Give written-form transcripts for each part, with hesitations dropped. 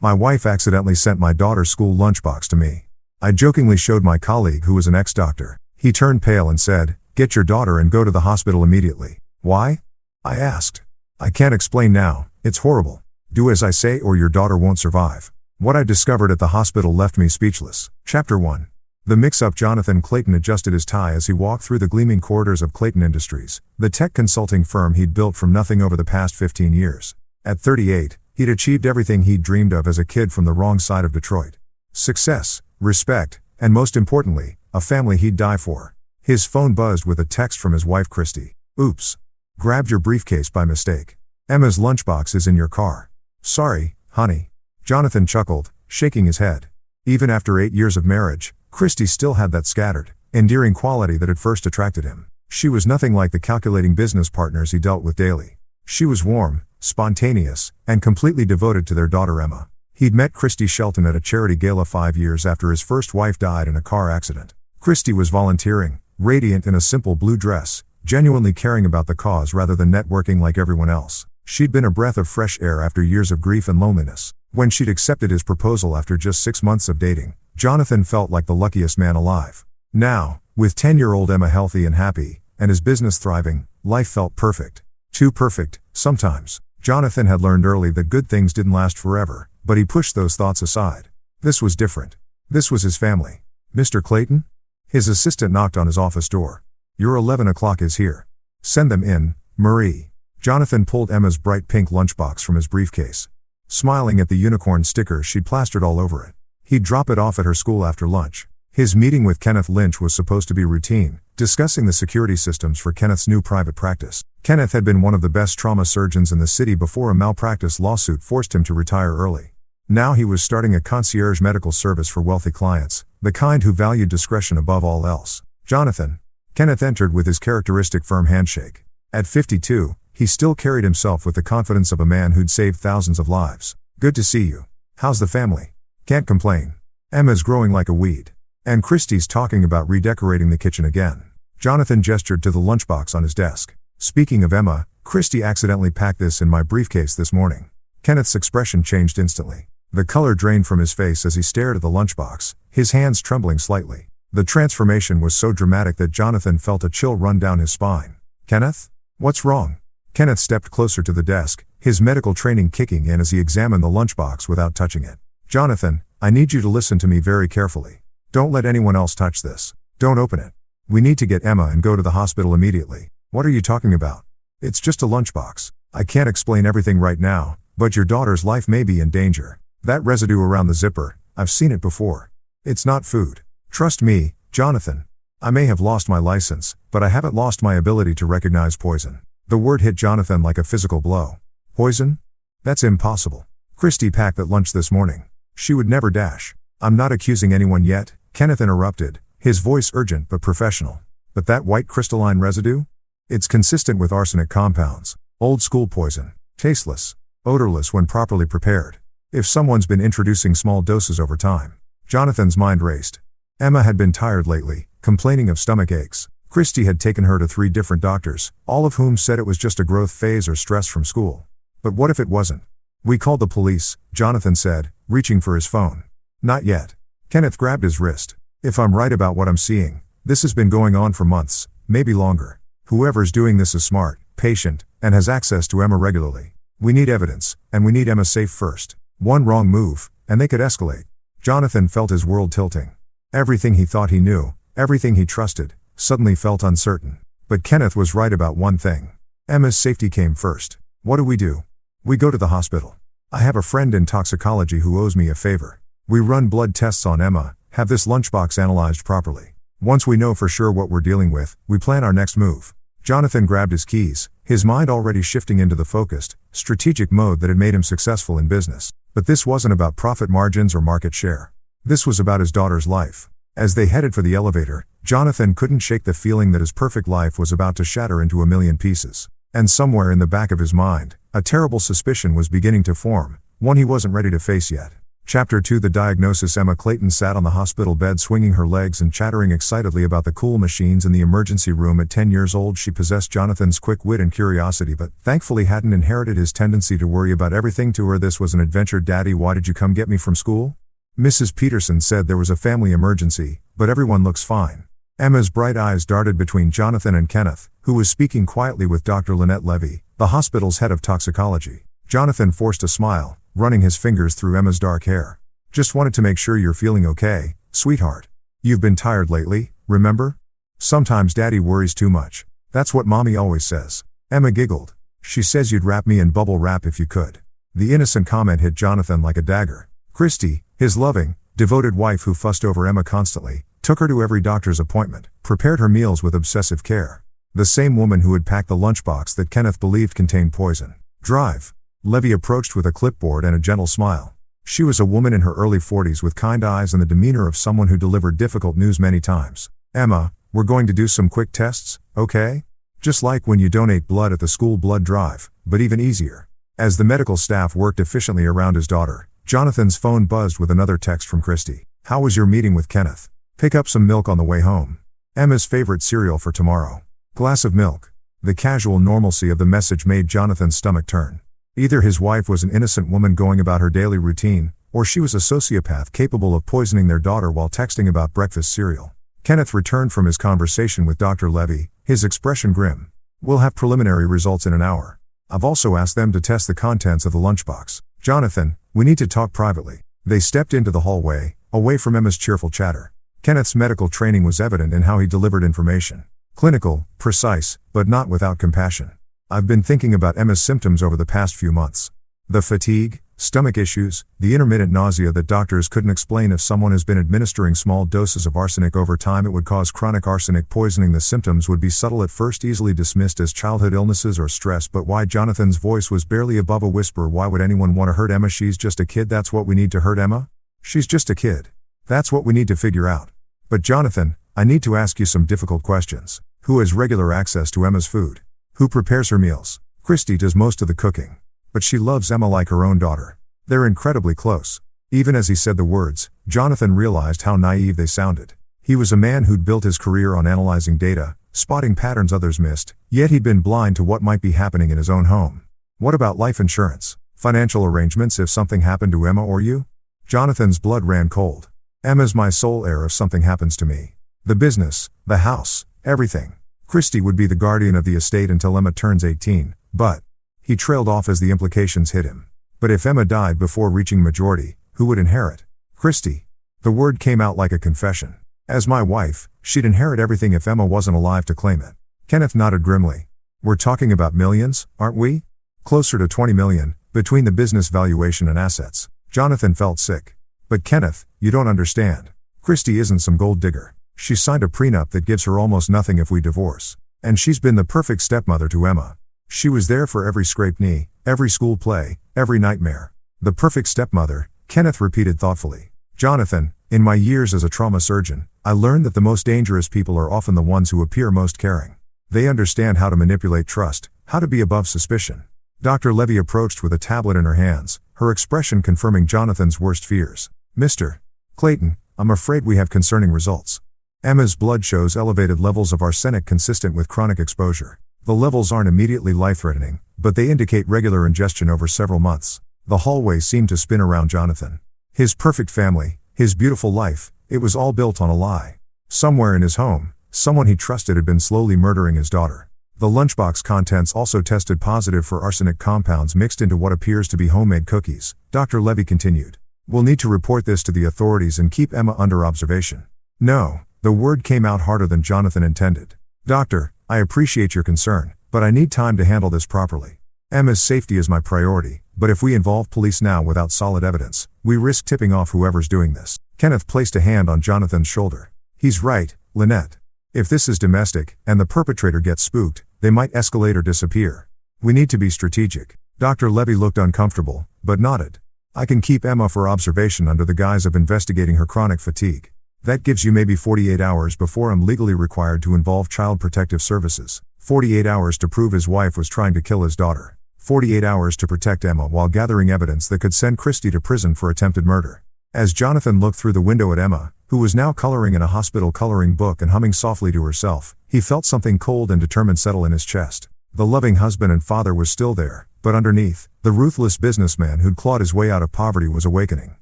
My wife accidentally sent my daughter's school lunchbox to me. I jokingly showed my colleague who was an ex-doctor. He turned pale and said, "Get your daughter and go to the hospital immediately." "Why?" I asked. "I can't explain now, it's horrible. Do as I say or your daughter won't survive." What I discovered at the hospital left me speechless. Chapter 1. The mix-up. Jonathan Clayton adjusted his tie as he walked through the gleaming corridors of Clayton Industries, the tech consulting firm he'd built from nothing over the past 15 years. At 38, he'd achieved everything he'd dreamed of as a kid from the wrong side of Detroit. Success, respect, and most importantly, a family he'd die for. His phone buzzed with a text from his wife Christy. "Oops. Grabbed your briefcase by mistake. Emma's lunchbox is in your car." "Sorry, honey." Jonathan chuckled, shaking his head. Even after 8 years of marriage, Christy still had that scattered, endearing quality that had first attracted him. She was nothing like the calculating business partners he dealt with daily. She was warm, spontaneous, and completely devoted to their daughter Emma. He'd met Christy Shelton at a charity gala 5 years after his first wife died in a car accident. Christy was volunteering, radiant in a simple blue dress, genuinely caring about the cause rather than networking like everyone else. She'd been a breath of fresh air after years of grief and loneliness. When she'd accepted his proposal after just 6 months of dating, Jonathan felt like the luckiest man alive. Now, with 10-year-old Emma healthy and happy, and his business thriving, life felt perfect. Too perfect, sometimes. Jonathan had learned early that good things didn't last forever, but he pushed those thoughts aside. This was different. This was his family. "Mr. Clayton?" His assistant knocked on his office door. "Your 11 o'clock is here. Send them in, Marie." Jonathan pulled Emma's bright pink lunchbox from his briefcase. Smiling at the unicorn stickers she'd plastered all over it. He'd drop it off at her school after lunch. His meeting with Kenneth Lynch was supposed to be routine, discussing the security systems for Kenneth's new private practice. Kenneth had been one of the best trauma surgeons in the city before a malpractice lawsuit forced him to retire early. Now he was starting a concierge medical service for wealthy clients, the kind who valued discretion above all else. "Jonathan." Kenneth entered with his characteristic firm handshake. At 52, he still carried himself with the confidence of a man who'd saved thousands of lives. "Good to see you. How's the family?" "Can't complain. Emma's growing like a weed. And Christy's talking about redecorating the kitchen again." Jonathan gestured to the lunchbox on his desk. "Speaking of Emma, Christy accidentally packed this in my briefcase this morning." Kenneth's expression changed instantly. The color drained from his face as he stared at the lunchbox, his hands trembling slightly. The transformation was so dramatic that Jonathan felt a chill run down his spine. "Kenneth? What's wrong?" Kenneth stepped closer to the desk, his medical training kicking in as he examined the lunchbox without touching it. "Jonathan, I need you to listen to me very carefully. Don't let anyone else touch this. Don't open it. We need to get Emma and go to the hospital immediately." "What are you talking about?" "It's just a lunchbox. I can't explain everything right now, but your daughter's life may be in danger. That residue around the zipper, I've seen it before. It's not food. Trust me, Jonathan. I may have lost my license, but I haven't lost my ability to recognize poison." The word hit Jonathan like a physical blow. "Poison? That's impossible. Christy packed that lunch this morning. She would never dash." "I'm not accusing anyone yet," Kenneth interrupted, his voice urgent but professional. "But that white crystalline residue? It's consistent with arsenic compounds. Old school poison. Tasteless. Odorless when properly prepared. If someone's been introducing small doses over time." Jonathan's mind raced. Emma had been tired lately, complaining of stomach aches. Christy had taken her to 3 different doctors, all of whom said it was just a growth phase or stress from school. But what if it wasn't? "We called the police," Jonathan said, reaching for his phone. "Not yet." Kenneth grabbed his wrist. "If I'm right about what I'm seeing, this has been going on for months, maybe longer. Whoever's doing this is smart, patient, and has access to Emma regularly. We need evidence, and we need Emma safe first. One wrong move, and they could escalate." Jonathan felt his world tilting. Everything he thought he knew, everything he trusted, suddenly felt uncertain. But Kenneth was right about one thing. Emma's safety came first. "What do? We go to the hospital. I have a friend in toxicology who owes me a favor. We run blood tests on Emma, have this lunchbox analyzed properly. Once we know for sure what we're dealing with, we plan our next move." Jonathan grabbed his keys, his mind already shifting into the focused, strategic mode that had made him successful in business. But this wasn't about profit margins or market share. This was about his daughter's life. As they headed for the elevator, Jonathan couldn't shake the feeling that his perfect life was about to shatter into a million pieces. And somewhere in the back of his mind, a terrible suspicion was beginning to form, one he wasn't ready to face yet. Chapter 2 The diagnosis Emma Clayton sat on the hospital bed swinging her legs and chattering excitedly about the cool machines in the emergency room. At 10 years old she possessed Jonathan's quick wit and curiosity but thankfully hadn't inherited his tendency to worry about everything. To her this was an adventure. Daddy, why did you come get me from school? Mrs. Peterson said there was a family emergency, but everyone looks fine. Emma's bright eyes darted between Jonathan and Kenneth, who was speaking quietly with Dr. Lynette Levy, the hospital's head of toxicology. Jonathan forced a smile, running his fingers through Emma's dark hair. Just wanted to make sure you're feeling okay, sweetheart. You've been tired lately, remember? Sometimes Daddy worries too much. That's what Mommy always says. Emma giggled. She says you'd wrap me in bubble wrap if you could. The innocent comment hit Jonathan like a dagger. Christy, his loving, devoted wife who fussed over Emma constantly, took her to every doctor's appointment, prepared her meals with obsessive care. The same woman who had packed the lunchbox that Kenneth believed contained poison. Drive. Levy approached with a clipboard and a gentle smile. She was a woman in her early 40s with kind eyes and the demeanor of someone who delivered difficult news many times. Emma, we're going to do some quick tests, okay? Just like when you donate blood at the school blood drive, but even easier. As the medical staff worked efficiently around his daughter, Jonathan's phone buzzed with another text from Christy. How was your meeting with Kenneth? Pick up some milk on the way home. Emma's favorite cereal for tomorrow. Glass of milk. The casual normalcy of the message made Jonathan's stomach turn. Either his wife was an innocent woman going about her daily routine, or she was a sociopath capable of poisoning their daughter while texting about breakfast cereal. Kenneth returned from his conversation with Dr. Levy, his expression grim. We'll have preliminary results in an hour. I've also asked them to test the contents of the lunchbox. Jonathan, we need to talk privately. They stepped into the hallway, away from Emma's cheerful chatter. Kenneth's medical training was evident in how he delivered information. Clinical, precise, but not without compassion. I've been thinking about Emma's symptoms over the past few months. The fatigue, stomach issues, the intermittent nausea that doctors couldn't explain. If someone has been administering small doses of arsenic over time, it would cause chronic arsenic poisoning. The symptoms would be subtle at first, easily dismissed as childhood illnesses or stress. But why? Jonathan's voice was barely above a whisper. Why would anyone want to hurt Emma? She's just a kid. That's what we need to hurt Emma? She's just a kid. That's what we need to figure out. But Jonathan, I need to ask you some difficult questions. Who has regular access to Emma's food? Who prepares her meals? Christy does most of the cooking. But she loves Emma like her own daughter. They're incredibly close. Even as he said the words, Jonathan realized how naive they sounded. He was a man who'd built his career on analyzing data, spotting patterns others missed, yet he'd been blind to what might be happening in his own home. What about life insurance? Financial arrangements if something happened to Emma or you? Jonathan's blood ran cold. Emma's my sole heir if something happens to me. The business, the house, everything. Christy would be the guardian of the estate until Emma turns 18, but... He trailed off as the implications hit him. But if Emma died before reaching majority, who would inherit? Christy. The word came out like a confession. As my wife, she'd inherit everything if Emma wasn't alive to claim it. Kenneth nodded grimly. We're talking about millions, aren't we? Closer to 20 million, between the business valuation and assets. Jonathan felt sick. But Kenneth, you don't understand. Christy isn't some gold digger. She signed a prenup that gives her almost nothing if we divorce. And she's been the perfect stepmother to Emma. She was there for every scraped knee, every school play, every nightmare. The perfect stepmother, Kenneth repeated thoughtfully. Jonathan, in my years as a trauma surgeon, I learned that the most dangerous people are often the ones who appear most caring. They understand how to manipulate trust, how to be above suspicion. Dr. Levy approached with a tablet in her hands, her expression confirming Jonathan's worst fears. Mr. Clayton, I'm afraid we have concerning results. Emma's blood shows elevated levels of arsenic consistent with chronic exposure. The levels aren't immediately life-threatening, but they indicate regular ingestion over several months. The hallway seemed to spin around Jonathan. His perfect family, his beautiful life, it was all built on a lie. Somewhere in his home, someone he trusted had been slowly murdering his daughter. The lunchbox contents also tested positive for arsenic compounds mixed into what appears to be homemade cookies. Dr. Levy continued. We'll need to report this to the authorities and keep Emma under observation. No, the word came out harder than Jonathan intended. Doctor, I appreciate your concern, but I need time to handle this properly. Emma's safety is my priority, but if we involve police now without solid evidence, we risk tipping off whoever's doing this. Kenneth placed a hand on Jonathan's shoulder. He's right, Lynette. If this is domestic, and the perpetrator gets spooked, they might escalate or disappear. We need to be strategic. Dr. Levy looked uncomfortable, but nodded. I can keep Emma for observation under the guise of investigating her chronic fatigue. That gives you maybe 48 hours before I'm legally required to involve Child Protective Services. 48 hours to prove his wife was trying to kill his daughter. 48 hours to protect Emma while gathering evidence that could send Christy to prison for attempted murder. As Jonathan looked through the window at Emma, who was now coloring in a hospital coloring book and humming softly to herself, he felt something cold and determined settle in his chest. The loving husband and father was still there, but underneath, the ruthless businessman who'd clawed his way out of poverty was awakening.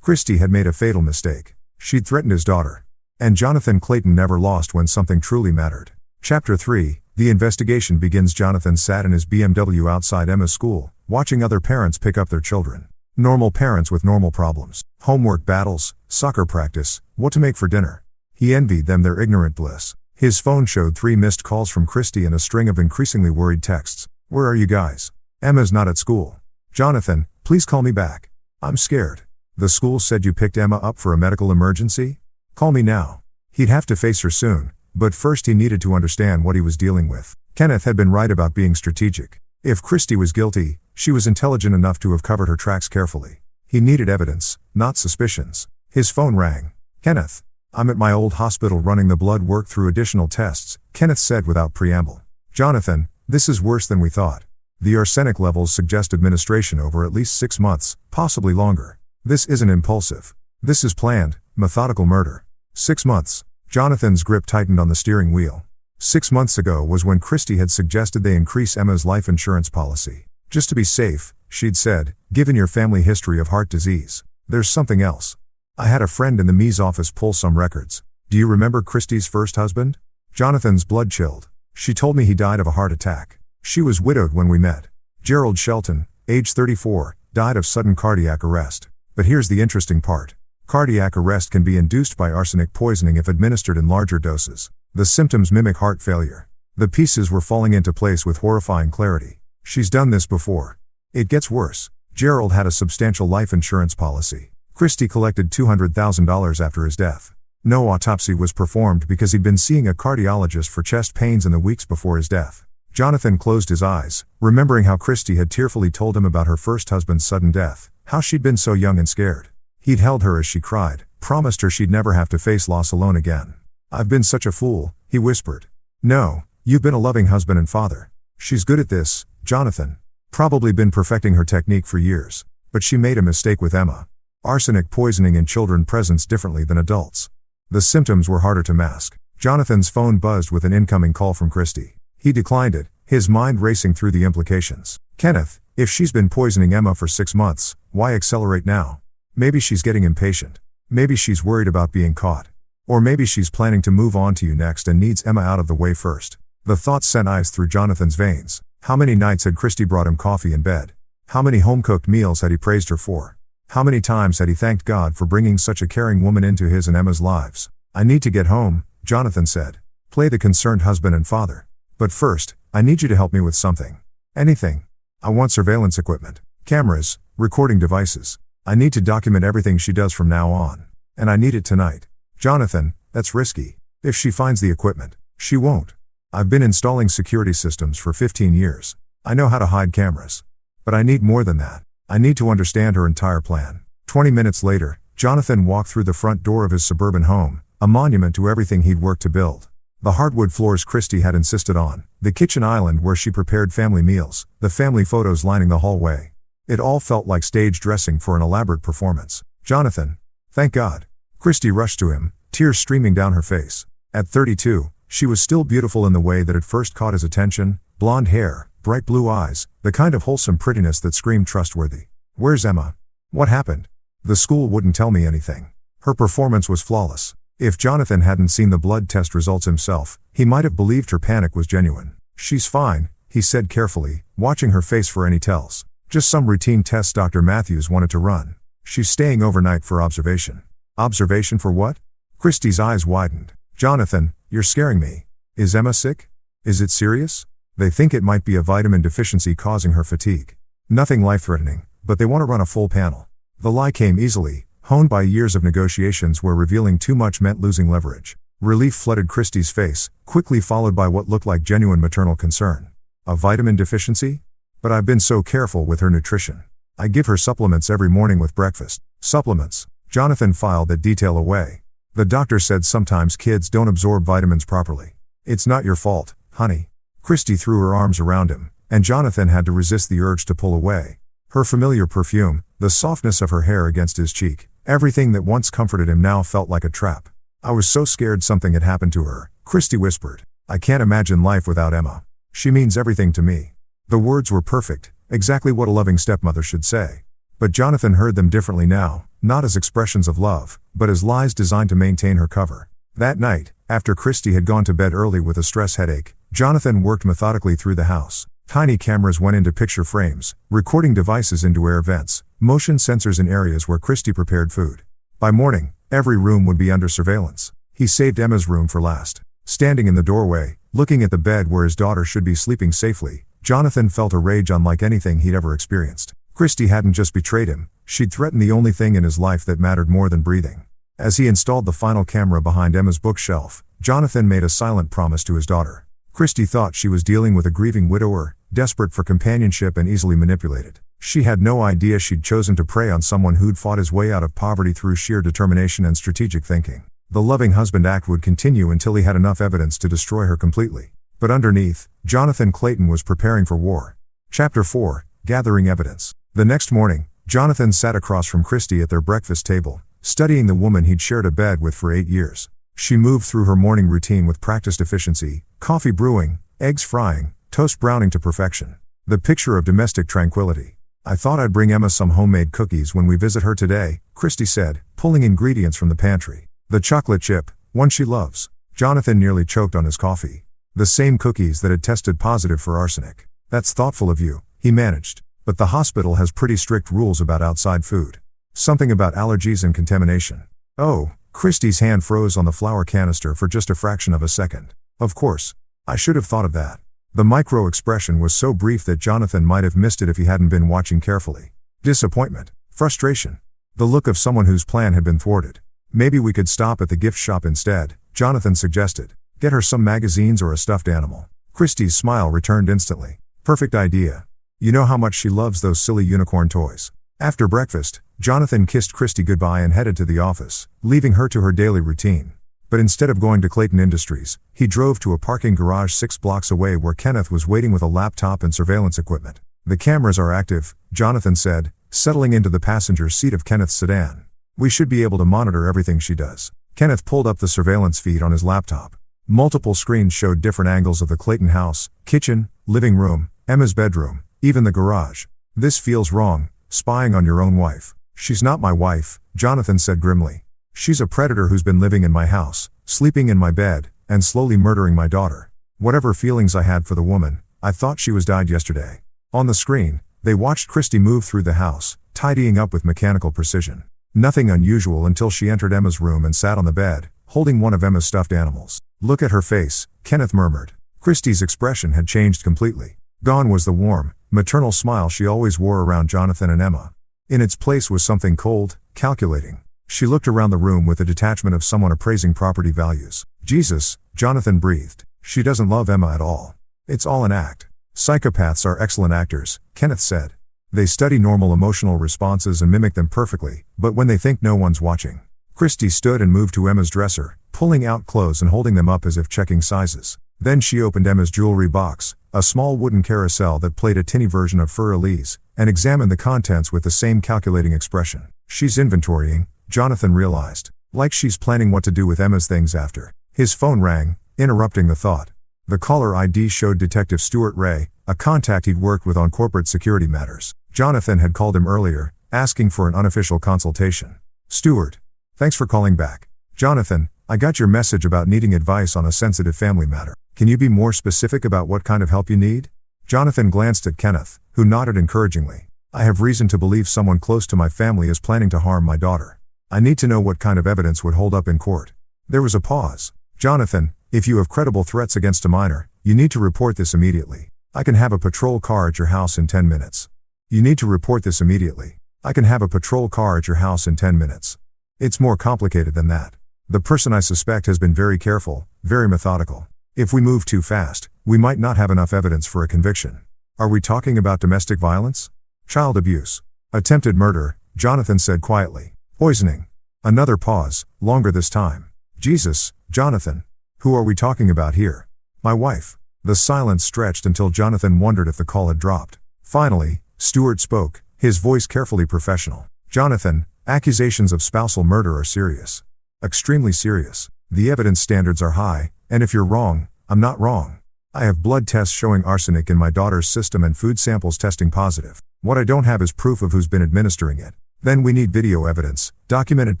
Christy had made a fatal mistake. She'd threatened his daughter. And Jonathan Clayton never lost when something truly mattered. Chapter 3, the investigation begins. Jonathan sat in his BMW outside Emma's school, watching other parents pick up their children. Normal parents with normal problems. Homework battles, soccer practice, what to make for dinner. He envied them their ignorant bliss. His phone showed 3 missed calls from Christy and a string of increasingly worried texts. Where are you guys? Emma's not at school. Jonathan, please call me back. I'm scared. The school said you picked Emma up for a medical emergency? Call me now. He'd have to face her soon, but first he needed to understand what he was dealing with. Kenneth had been right about being strategic. If Christy was guilty, she was intelligent enough to have covered her tracks carefully. He needed evidence, not suspicions. His phone rang. Kenneth. I'm at my old hospital running the blood work through additional tests, Kenneth said without preamble. Jonathan, this is worse than we thought. The arsenic levels suggest administration over at least 6 months, possibly longer. This isn't impulsive. This is planned, methodical murder. 6 months. Jonathan's grip tightened on the steering wheel. 6 months ago was when Christy had suggested they increase Emma's life insurance policy. Just to be safe, she'd said, given your family history of heart disease. There's something else. I had a friend in the ME's office pull some records. Do you remember Christy's first husband? Jonathan's blood chilled. She told me he died of a heart attack. She was widowed when we met. Gerald Shelton, age 34, died of sudden cardiac arrest. But here's the interesting part. Cardiac arrest can be induced by arsenic poisoning if administered in larger doses. The symptoms mimic heart failure. The pieces were falling into place with horrifying clarity. She's done this before. It gets worse. Gerald had a substantial life insurance policy. Christy collected $200,000 after his death. No autopsy was performed because he'd been seeing a cardiologist for chest pains in the weeks before his death. Jonathan closed his eyes, remembering how Christy had tearfully told him about her first husband's sudden death, how she'd been so young and scared. He'd held her as she cried, promised her she'd never have to face loss alone again. I've been such a fool, he whispered. No, you've been a loving husband and father. She's good at this, Jonathan. Probably been perfecting her technique for years. But she made a mistake with Emma. Arsenic poisoning in children presents differently than adults. The symptoms were harder to mask. Jonathan's phone buzzed with an incoming call from Christy. He declined it, his mind racing through the implications. Kenneth, if she's been poisoning Emma for 6 months, why accelerate now? Maybe she's getting impatient. Maybe she's worried about being caught. Or maybe she's planning to move on to you next and needs Emma out of the way first. The thought sent ice through Jonathan's veins. How many nights had Christy brought him coffee in bed? How many home-cooked meals had he praised her for? How many times had he thanked God for bringing such a caring woman into his and Emma's lives? I need to get home, Jonathan said. Play the concerned husband and father. But first, I need you to help me with something. Anything. I want surveillance equipment, cameras, recording devices. I need to document everything she does from now on. And I need it tonight. Jonathan, that's risky. If she finds the equipment, she won't. I've been installing security systems for 15 years. I know how to hide cameras. But I need more than that. I need to understand her entire plan. 20 minutes later, Jonathan walked through the front door of his suburban home, a monument to everything he'd worked to build. The hardwood floors Christy had insisted on, the kitchen island where she prepared family meals, the family photos lining the hallway. It all felt like stage dressing for an elaborate performance. Jonathan. Thank God. Christy rushed to him, tears streaming down her face. At 32, she was still beautiful in the way that had first caught his attention, blonde hair, bright blue eyes, the kind of wholesome prettiness that screamed trustworthy. Where's Emma? What happened? The school wouldn't tell me anything. Her performance was flawless. If Jonathan hadn't seen the blood test results himself, he might have believed her panic was genuine. She's fine, he said carefully, watching her face for any tells. Just some routine tests Dr. Matthews wanted to run. She's staying overnight for observation. Observation for what? Christy's eyes widened. Jonathan, you're scaring me. Is Emma sick? Is it serious? They think it might be a vitamin deficiency causing her fatigue. Nothing life-threatening, but they want to run a full panel. The lie came easily, honed by years of negotiations where revealing too much meant losing leverage. Relief flooded Christy's face, quickly followed by what looked like genuine maternal concern. A vitamin deficiency? But I've been so careful with her nutrition. I give her supplements every morning with breakfast. Supplements. Jonathan filed that detail away. The doctor said sometimes kids don't absorb vitamins properly. It's not your fault, honey. Christy threw her arms around him, and Jonathan had to resist the urge to pull away. Her familiar perfume, the softness of her hair against his cheek, everything that once comforted him now felt like a trap. I was so scared something had happened to her, Christy whispered. I can't imagine life without Emma. She means everything to me. The words were perfect, exactly what a loving stepmother should say. But Jonathan heard them differently now, not as expressions of love, but as lies designed to maintain her cover. That night, after Christy had gone to bed early with a stress headache, Jonathan worked methodically through the house. Tiny cameras went into picture frames, recording devices into air vents, motion sensors in areas where Christy prepared food. By morning, every room would be under surveillance. He saved Emma's room for last. Standing in the doorway, looking at the bed where his daughter should be sleeping safely, Jonathan felt a rage unlike anything he'd ever experienced. Christy hadn't just betrayed him, she'd threatened the only thing in his life that mattered more than breathing. As he installed the final camera behind Emma's bookshelf, Jonathan made a silent promise to his daughter. Christy thought she was dealing with a grieving widower, desperate for companionship and easily manipulated. She had no idea she'd chosen to prey on someone who'd fought his way out of poverty through sheer determination and strategic thinking. The loving husband act would continue until he had enough evidence to destroy her completely. But underneath, Jonathan Clayton was preparing for war. Chapter 4, Gathering Evidence. The next morning, Jonathan sat across from Christy at their breakfast table, studying the woman he'd shared a bed with for 8 years. She moved through her morning routine with practiced efficiency, coffee brewing, eggs frying, toast browning to perfection. The picture of domestic tranquility. I thought I'd bring Emma some homemade cookies when we visit her today, Christy said, pulling ingredients from the pantry. The chocolate chip, one she loves. Jonathan nearly choked on his coffee. The same cookies that had tested positive for arsenic. That's thoughtful of you, he managed. But the hospital has pretty strict rules about outside food. Something about allergies and contamination. Oh, Christy's hand froze on the flour canister for just a fraction of a second. Of course. I should have thought of that. The micro-expression was so brief that Jonathan might have missed it if he hadn't been watching carefully. Disappointment. Frustration. The look of someone whose plan had been thwarted. Maybe we could stop at the gift shop instead, Jonathan suggested. Get her some magazines or a stuffed animal. Christy's smile returned instantly. Perfect idea. You know how much she loves those silly unicorn toys. After breakfast, Jonathan kissed Christy goodbye and headed to the office, leaving her to her daily routine. But instead of going to Clayton Industries, he drove to a parking garage 6 blocks away where Kenneth was waiting with a laptop and surveillance equipment. The cameras are active, Jonathan said, settling into the passenger seat of Kenneth's sedan. We should be able to monitor everything she does. Kenneth pulled up the surveillance feed on his laptop. Multiple screens showed different angles of the Clayton house, kitchen, living room, Emma's bedroom, even the garage. This feels wrong, spying on your own wife. She's not my wife, Jonathan said grimly. She's a predator who's been living in my house, sleeping in my bed, and slowly murdering my daughter. Whatever feelings I had for the woman, I thought she was died yesterday. On the screen, they watched Christy move through the house, tidying up with mechanical precision. Nothing unusual until she entered Emma's room and sat on the bed, holding one of Emma's stuffed animals. Look at her face, Kenneth murmured. Christy's expression had changed completely. Gone was the warm, maternal smile she always wore around Jonathan and Emma. In its place was something cold, calculating. She looked around the room with the detachment of someone appraising property values. Jesus, Jonathan breathed. She doesn't love Emma at all. It's all an act. Psychopaths are excellent actors, Kenneth said. They study normal emotional responses and mimic them perfectly, but when they think no one's watching. Christy stood and moved to Emma's dresser, pulling out clothes and holding them up as if checking sizes. Then she opened Emma's jewelry box, a small wooden carousel that played a tinny version of Fur Elise, and examined the contents with the same calculating expression. She's inventorying, Jonathan realized. Like she's planning what to do with Emma's things after. His phone rang, interrupting the thought. The caller ID showed Detective Stuart Ray, a contact he'd worked with on corporate security matters. Jonathan had called him earlier, asking for an unofficial consultation. Stuart. Thanks for calling back. Jonathan, I got your message about needing advice on a sensitive family matter. Can you be more specific about what kind of help you need? Jonathan glanced at Kenneth, who nodded encouragingly. I have reason to believe someone close to my family is planning to harm my daughter. I need to know what kind of evidence would hold up in court. There was a pause. Jonathan, if you have credible threats against a minor, you need to report this immediately. I can have a patrol car at your house in 10 minutes. You need to report this immediately. I can have a patrol car at your house in 10 minutes. It's more complicated than that. The person I suspect has been very careful, very methodical. If we move too fast, we might not have enough evidence for a conviction. Are we talking about domestic violence? Child abuse. Attempted murder, Jonathan said quietly. Poisoning. Another pause, longer this time. Jesus, Jonathan. Who are we talking about here? My wife. The silence stretched until Jonathan wondered if the call had dropped. Finally, Stewart spoke, his voice carefully professional. "Jonathan, accusations of spousal murder are serious. Extremely serious. The evidence standards are high, and if you're wrong, I'm not wrong. I have blood tests showing arsenic in my daughter's system and food samples testing positive. What I don't have is proof of who's been administering it. Then we need video evidence, documented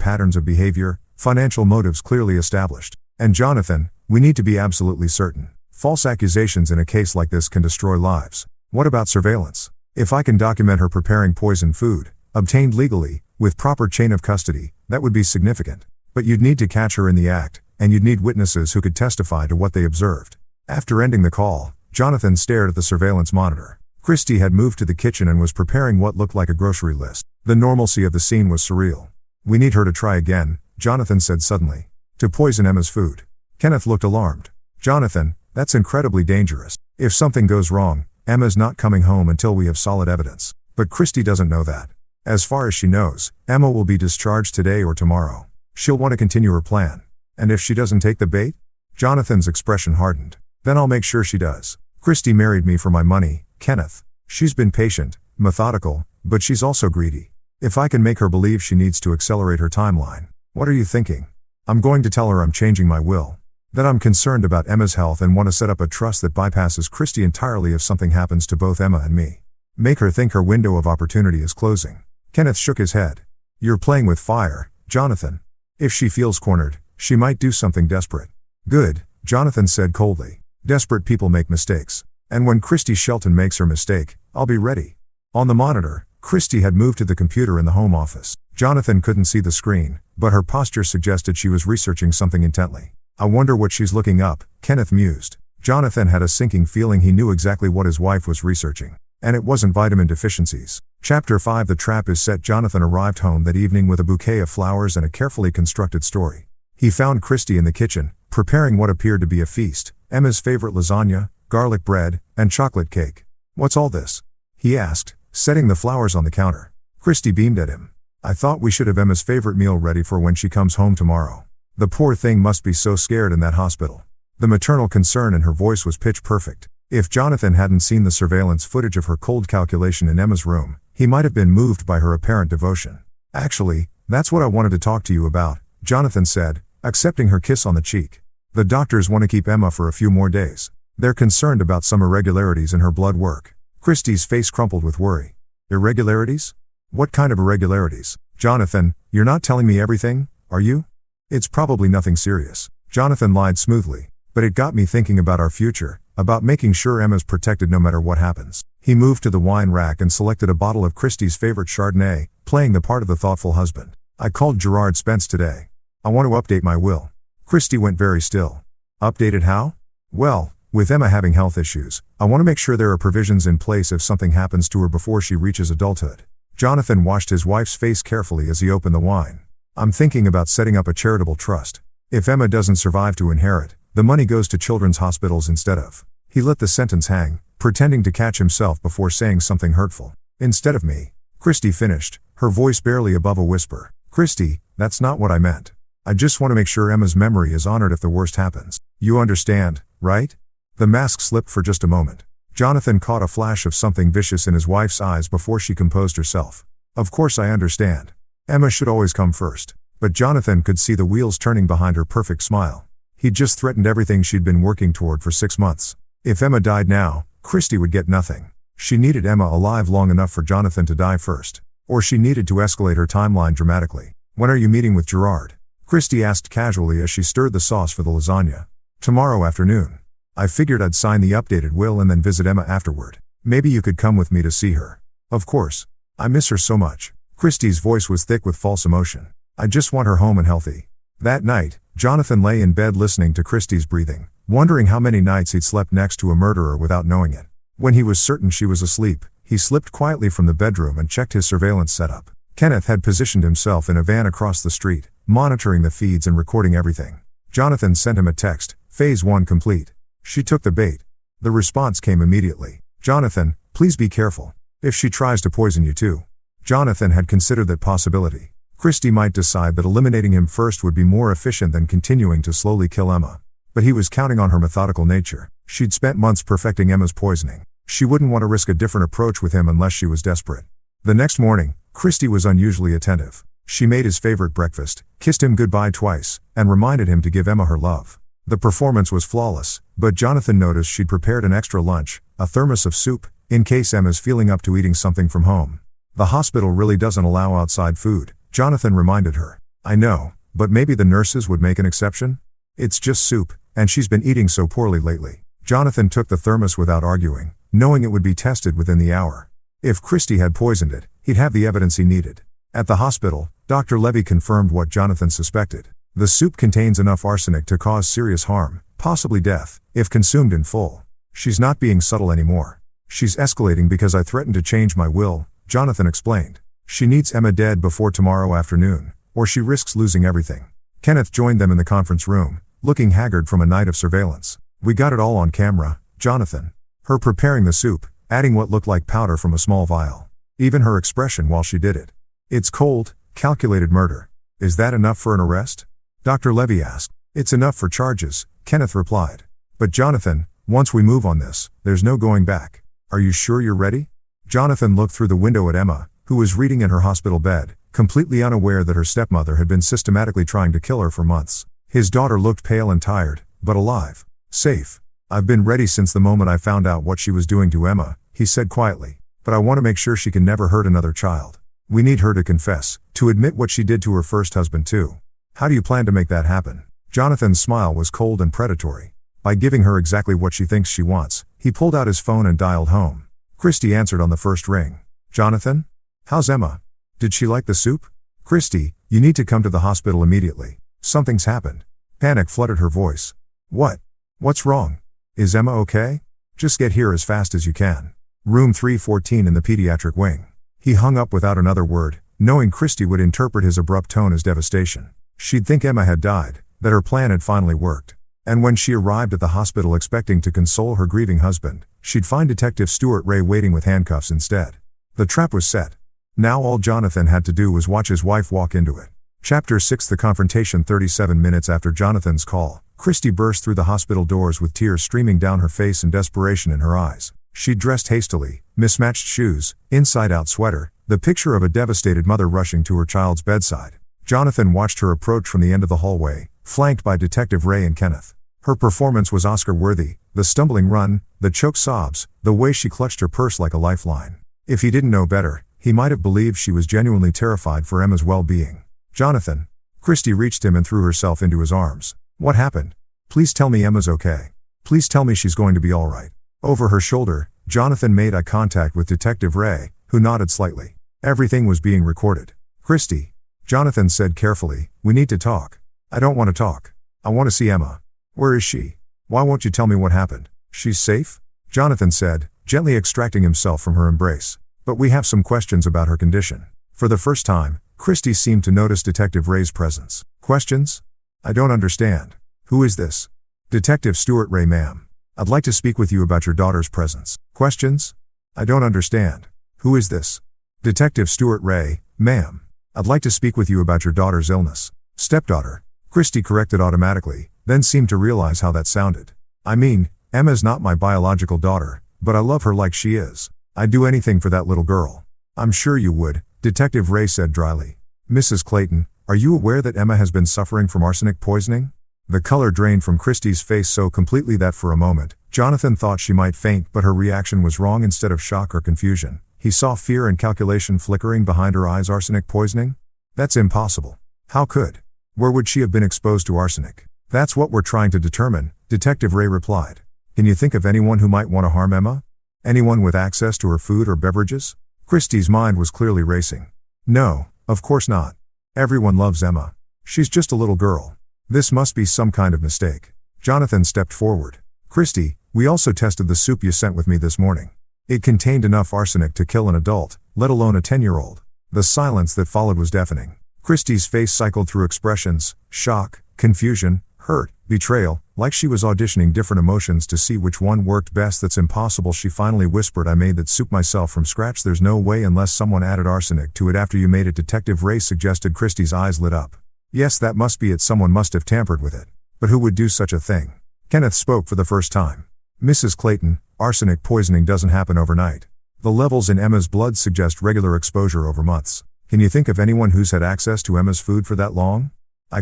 patterns of behavior, financial motives clearly established. And Jonathan, we need to be absolutely certain. False accusations in a case like this can destroy lives. What about surveillance? If I can document her preparing poisoned food, obtained legally, with proper chain of custody, that would be significant. But you'd need to catch her in the act, and you'd need witnesses who could testify to what they observed." After ending the call, Jonathan stared at the surveillance monitor. Christy had moved to the kitchen and was preparing what looked like a grocery list. The normalcy of the scene was surreal. "We need her to try again," Jonathan said suddenly. "To poison Emma's food." Kenneth looked alarmed. "Jonathan, that's incredibly dangerous. If something goes wrong, Emma's not coming home until we have solid evidence." But Christy doesn't know that. As far as she knows, Emma will be discharged today or tomorrow. She'll want to continue her plan. And if she doesn't take the bait? Jonathan's expression hardened. "Then I'll make sure she does. Christy married me for my money, Kenneth. She's been patient, methodical, but she's also greedy. If I can make her believe she needs to accelerate her timeline." "What are you thinking?" "I'm going to tell her I'm changing my will. That I'm concerned about Emma's health and want to set up a trust that bypasses Christy entirely if something happens to both Emma and me. Make her think her window of opportunity is closing." Kenneth shook his head. "You're playing with fire, Jonathan. If she feels cornered, she might do something desperate." "Good," Jonathan said coldly. "Desperate people make mistakes. And when Christy Shelton makes her mistake, I'll be ready." On the monitor, Christy had moved to the computer in the home office. Jonathan couldn't see the screen, but her posture suggested she was researching something intently. "I wonder what she's looking up," Kenneth mused. Jonathan had a sinking feeling he knew exactly what his wife was researching. And it wasn't vitamin deficiencies. Chapter 5 The trap is set. Jonathan arrived home that evening with a bouquet of flowers and a carefully constructed story. He found Christy in the kitchen, preparing what appeared to be a feast, Emma's favorite lasagna, garlic bread, and chocolate cake. "What's all this?" he asked, setting the flowers on the counter. Christy beamed at him. "I thought we should have Emma's favorite meal ready for when she comes home tomorrow. The poor thing must be so scared in that hospital." The maternal concern in her voice was pitch perfect. If Jonathan hadn't seen the surveillance footage of her cold calculation in Emma's room, he might have been moved by her apparent devotion. "Actually, that's what I wanted to talk to you about," Jonathan said, accepting her kiss on the cheek. "The doctors want to keep Emma for a few more days. They're concerned about some irregularities in her blood work." Christy's face crumpled with worry. "Irregularities? What kind of irregularities?" "Jonathan, you're not telling me everything, are you?" "It's probably nothing serious." Jonathan lied smoothly. "But it got me thinking about our future, about making sure Emma's protected no matter what happens." He moved to the wine rack and selected a bottle of Christy's favorite Chardonnay, playing the part of the thoughtful husband. "I called Gerard Spence today. I want to update my will." Christy went very still. "Updated how?" "Well, with Emma having health issues, I want to make sure there are provisions in place if something happens to her before she reaches adulthood." Jonathan washed his wife's face carefully as he opened the wine. "I'm thinking about setting up a charitable trust. If Emma doesn't survive to inherit, the money goes to children's hospitals instead of." He let the sentence hang, pretending to catch himself before saying something hurtful. "Instead of me," Christy finished, her voice barely above a whisper. "Christy, that's not what I meant. I just want to make sure Emma's memory is honored if the worst happens. You understand, right?" The mask slipped for just a moment. Jonathan caught a flash of something vicious in his wife's eyes before she composed herself. "Of course I understand. Emma should always come first." But Jonathan could see the wheels turning behind her perfect smile. He'd just threatened everything she'd been working toward for 6 months. If Emma died now, Christy would get nothing. She needed Emma alive long enough for Jonathan to die first. Or she needed to escalate her timeline dramatically. "When are you meeting with Gerard?" Christy asked casually as she stirred the sauce for the lasagna. "Tomorrow afternoon. I figured I'd sign the updated will and then visit Emma afterward. Maybe you could come with me to see her." "Of course. I miss her so much." Christy's voice was thick with false emotion. "I just want her home and healthy." That night, Jonathan lay in bed listening to Christy's breathing, wondering how many nights he'd slept next to a murderer without knowing it. When he was certain she was asleep, he slipped quietly from the bedroom and checked his surveillance setup. Kenneth had positioned himself in a van across the street, monitoring the feeds and recording everything. Jonathan sent him a text, "Phase 1 complete." She took the bait. The response came immediately. "Jonathan, please be careful. If she tries to poison you too." Jonathan had considered that possibility. Christy might decide that eliminating him first would be more efficient than continuing to slowly kill Emma. But he was counting on her methodical nature. She'd spent months perfecting Emma's poisoning. She wouldn't want to risk a different approach with him unless she was desperate. The next morning, Christy was unusually attentive. She made his favorite breakfast, kissed him goodbye twice, and reminded him to give Emma her love. The performance was flawless, but Jonathan noticed she'd prepared an extra lunch, a thermos of soup, in case Emma's feeling up to eating something from home. The hospital really doesn't allow outside food, Jonathan reminded her. I know, but maybe the nurses would make an exception? It's just soup, and she's been eating so poorly lately. Jonathan took the thermos without arguing, knowing it would be tested within the hour. If Christy had poisoned it, he'd have the evidence he needed. At the hospital, Dr. Levy confirmed what Jonathan suspected. The soup contains enough arsenic to cause serious harm, possibly death, if consumed in full. She's not being subtle anymore. She's escalating because I threatened to change my will, Jonathan explained. She needs Emma dead before tomorrow afternoon, or she risks losing everything. Kenneth joined them in the conference room, looking haggard from a night of surveillance. We got it all on camera, Jonathan. Her preparing the soup, adding what looked like powder from a small vial. Even her expression while she did it. It's cold, calculated murder. Is that enough for an arrest? Dr. Levy asked. It's enough for charges, Kenneth replied. But Jonathan, once we move on this, there's no going back. Are you sure you're ready? Jonathan looked through the window at Emma, who was reading in her hospital bed, completely unaware that her stepmother had been systematically trying to kill her for months. His daughter looked pale and tired, but alive. Safe. I've been ready since the moment I found out what she was doing to Emma, he said quietly. But I want to make sure she can never hurt another child. We need her to confess, to admit what she did to her first husband too. How do you plan to make that happen? Jonathan's smile was cold and predatory. By giving her exactly what she thinks she wants, he pulled out his phone and dialed home. Christy answered on the first ring. Jonathan? How's Emma? Did she like the soup? Christy, you need to come to the hospital immediately. Something's happened. Panic flooded her voice. What? What's wrong? Is Emma okay? Just get here as fast as you can. Room 314 in the pediatric wing. He hung up without another word, knowing Christy would interpret his abrupt tone as devastation. She'd think Emma had died, that her plan had finally worked. And when she arrived at the hospital expecting to console her grieving husband, she'd find Detective Stuart Ray waiting with handcuffs instead. The trap was set. Now all Jonathan had to do was watch his wife walk into it. Chapter 6 The confrontation 37 minutes after Jonathan's call, Christy burst through the hospital doors with tears streaming down her face and desperation in her eyes. She'd dressed hastily, mismatched shoes, inside-out sweater, the picture of a devastated mother rushing to her child's bedside. Jonathan watched her approach from the end of the hallway, flanked by Detective Ray and Kenneth. Her performance was Oscar-worthy, the stumbling run, the choked sobs, the way she clutched her purse like a lifeline. If he didn't know better, he might have believed she was genuinely terrified for Emma's well-being. Jonathan. Christy reached him and threw herself into his arms. What happened? Please tell me Emma's okay. Please tell me she's going to be all right. Over her shoulder, Jonathan made eye contact with Detective Ray, who nodded slightly. Everything was being recorded. Christy. Jonathan said carefully, we need to talk. I don't want to talk. I want to see Emma. Where is she? Why won't you tell me what happened? She's safe? Jonathan said, gently extracting himself from her embrace. But we have some questions about her condition. For the first time, Christy seemed to notice Detective Ray's presence. Questions? I don't understand. Who is this? Detective Stuart Ray, ma'am. I'd like to speak with you about your daughter's presence. Questions? I don't understand. Who is this? Detective Stuart Ray, ma'am. I'd like to speak with you about your daughter's illness. Stepdaughter. Christy corrected automatically, then seemed to realize how that sounded. I mean, Emma's not my biological daughter, but I love her like she is. I'd do anything for that little girl. I'm sure you would, Detective Ray said dryly. Mrs. Clayton, are you aware that Emma has been suffering from arsenic poisoning? The color drained from Christy's face so completely that for a moment, Jonathan thought she might faint, but her reaction was wrong. Instead of shock or confusion, he saw fear and calculation flickering behind her eyes. Arsenic poisoning? That's impossible. How could? Where would she have been exposed to arsenic? That's what we're trying to determine, Detective Ray replied. Can you think of anyone who might want to harm Emma? Anyone with access to her food or beverages? Christy's mind was clearly racing. No, of course not. Everyone loves Emma. She's just a little girl. This must be some kind of mistake. Jonathan stepped forward. Christy, we also tested the soup you sent with me this morning. It contained enough arsenic to kill an adult, let alone a 10-year-old. The silence that followed was deafening. Christy's face cycled through expressions: shock, confusion, hurt, betrayal, like she was auditioning different emotions to see which one worked best. That's impossible, she finally whispered. I made that soup myself from scratch. There's no way unless someone added arsenic to it after you made it, Detective Ray suggested. Christy's eyes lit up. Yes, that must be it. Someone must have tampered with it. But who would do such a thing? Kenneth spoke for the first time. Mrs. Clayton, arsenic poisoning doesn't happen overnight. The levels in Emma's blood suggest regular exposure over months. Can you think of anyone who's had access to Emma's food for that long?